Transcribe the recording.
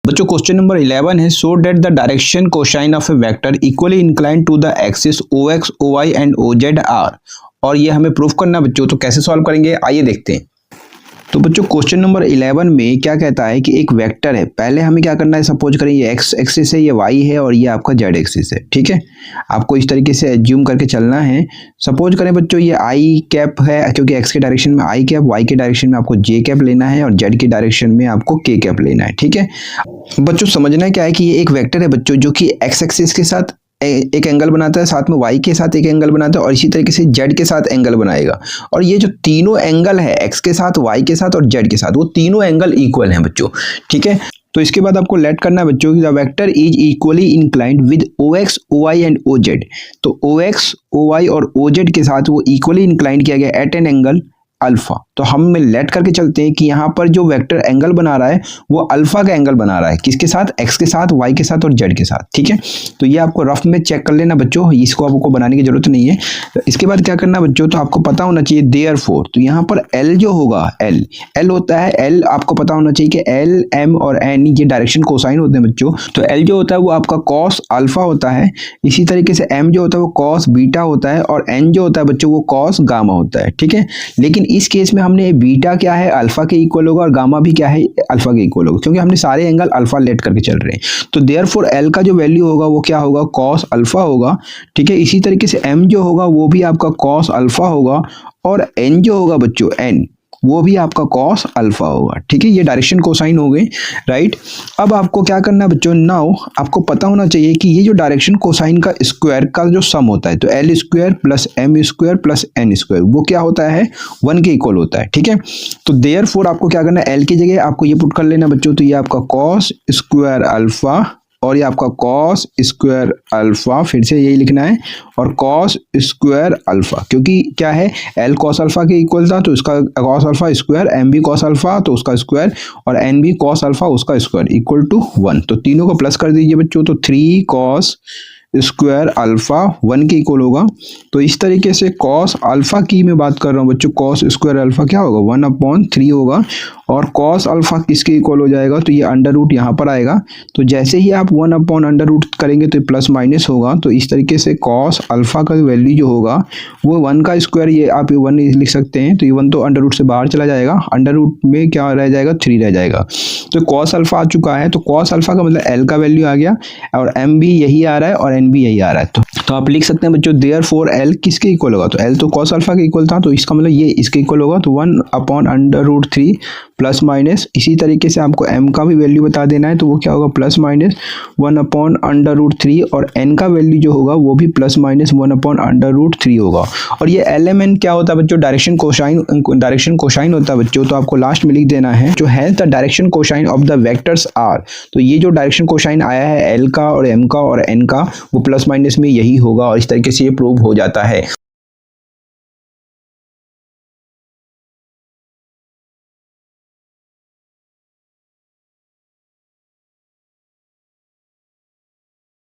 बच्चों question number 11 है, so that the direction cosine of a vector equally incline to the axis OX, OY and OZ are. और ये हमें proof करना बच्चों, तो कैसे सॉल्व करेंगे आइए देखते हैं। तो बच्चों क्वेश्चन नंबर 11 में क्या कहता है कि एक वेक्टर है, पहले हमें क्या करना है, सपोज करें ये एक्स एक्सिस है, ये वाई है और ये आपका जेड एक्सिस है। ठीक है, आपको इस तरीके से एज्यूम करके चलना है। सपोज करें बच्चों ये आई कैप है, क्योंकि एक्स के डायरेक्शन में आई कैप, वाई के डायरेक्शन में आपको जे कैप लेना है और जेड के डायरेक्शन में आपको के कैप लेना है। ठीक है बच्चों, समझना क्या है कि ये एक वेक्टर है बच्चों, जो कि एक्स एक्सिस के साथ एक एंगल बनाता है, साथ में वाई के साथ एक एंगल बनाता है और इसी तरीके से जेड के साथ एंगल बनाएगा। और ये जो तीनों एंगल है एक्स के साथ, वाई के साथ और जेड के साथ, वो तीनों एंगल इक्वल हैं बच्चों। ठीक है, तो इसके बाद आपको लेट करना है बच्चों कि the vector is equally inclined with OX, OY and OZ। तो OX, OY और OZ के साथ वो इक्वली इंक्लाइंड किया गया एट एन एंगल अल्फा। तो हम लेट करके चलते हैं कि यहाँ पर जो वेक्टर एंगल बना रहा है वो अल्फा का एंगल बना रहा है, किसके साथ, एक्स के साथ, वाई के साथ और जेड के साथ। ठीक है, तो ये आपको रफ में चेक कर लेना बच्चों, इसको आपको बनाने की जरूरत नहीं है। इसके बाद क्या करना बच्चों, तो आपको पता होना चाहिए देयरफॉर, तो यहाँ पर एल जो होगा, एल होता है, एल आपको पता होना चाहिए कि एल, एम और एन ये डायरेक्शन कोसाइन होते हैं बच्चों। तो एल जो होता है वो आपका कॉस अल्फा होता है, इसी तरीके से एम जो होता है वो कॉस बीटा होता है और एन जो होता है बच्चों वो कॉस गामा होता है। ठीक है, लेकिन इस केस में हमने बीटा क्या है अल्फा के इक्वल होगा और गामा भी क्या है अल्फा के इक्वल होगा, क्योंकि हमने सारे एंगल अल्फा लेट करके चल रहे हैं। तो देयरफॉर एल का जो वैल्यू होगा वो क्या होगा, कॉस अल्फा होगा। ठीक है, इसी तरीके से एम जो होगा वो भी आपका कॉस अल्फा होगा और एन जो होगा बच्चों, एन वो भी आपका कॉस अल्फा होगा। ठीक है, ये डायरेक्शन कोसाइन हो गए, राइट। अब आपको क्या करना है बच्चों, नाउ आपको पता होना चाहिए कि ये जो डायरेक्शन कोसाइन का स्क्वायर का जो सम होता है, तो L square plus M square plus N square वो क्या होता है, 1 के इक्वल होता है। ठीक है, तो देयरफॉर आपको क्या करना है, एल की जगह आपको ये पुट कर लेना बच्चों, तो ये आपका कॉस स्क्वायर अल्फा और ये आपका कॉस स्क्वायर अल्फा, फिर से यही लिखना है, और कॉस स्क्वायर अल्फा, क्योंकि क्या है एल कॉस अल्फा के इक्वल था तो इसका कॉस अल्फा स्क्वायर, एम भी कॉस अल्फा तो उसका स्क्वायर और एन भी कॉस अल्फा उसका स्क्वायर इक्वल टू 1। तो तीनों को प्लस कर दीजिए बच्चों, तो 3 कॉस स्क्वायर अल्फा 1 के इक्वल होगा। तो इस तरीके से कॉस अल्फा की मैं बात कर रहा हूँ बच्चों, कॉस स्क्वायर अल्फा क्या होगा 1/3 होगा और कॉस अल्फा किसके इक्वल हो जाएगा, तो ये अंडर रूट यहाँ पर आएगा। तो जैसे ही आप 1/√रूट करेंगे तो प्लस माइनस होगा। तो इस तरीके से कॉस अल्फा का वैल्यू जो होगा वो 1 का स्क्वायर, ये आप 1 लिख सकते हैं, तो ये 1 तो अंडर रूट से बाहर चला जाएगा, अंडर रूट में क्या रह जाएगा 3 रह जाएगा। तो कॉस अल्फा आ चुका है, तो कॉस अल्फा का मतलब एल का वैल्यू आ गया और एम भी यही आ रहा है और एन भी यही आ रहा है। तो आप लिख सकते हैं बच्चों देयरफॉर एल किसके इक्वल होगा, तो एल तो कॉस अल्फा के इक्वल था तो इसका मतलब ये इसके इक्वल होगा, तो 1/√3 प्लस माइनस। इसी तरीके से आपको m का भी वैल्यू बता देना है, तो वो क्या होगा प्लस माइनस 1/√3 और n का वैल्यू जो होगा वो भी प्लस माइनस 1/√3 होगा। और ये LMN क्या होता है बच्चों, डायरेक्शन कोसाइन होता है बच्चों। तो आपको लास्ट में लिख देना है जो है the direction cosine of the vectors are. तो ये जो डायरेक्शन कोसाइन आया है l का और m का और n का वो प्लस माइनस में यही होगा और इस तरीके से ये प्रूव हो जाता है।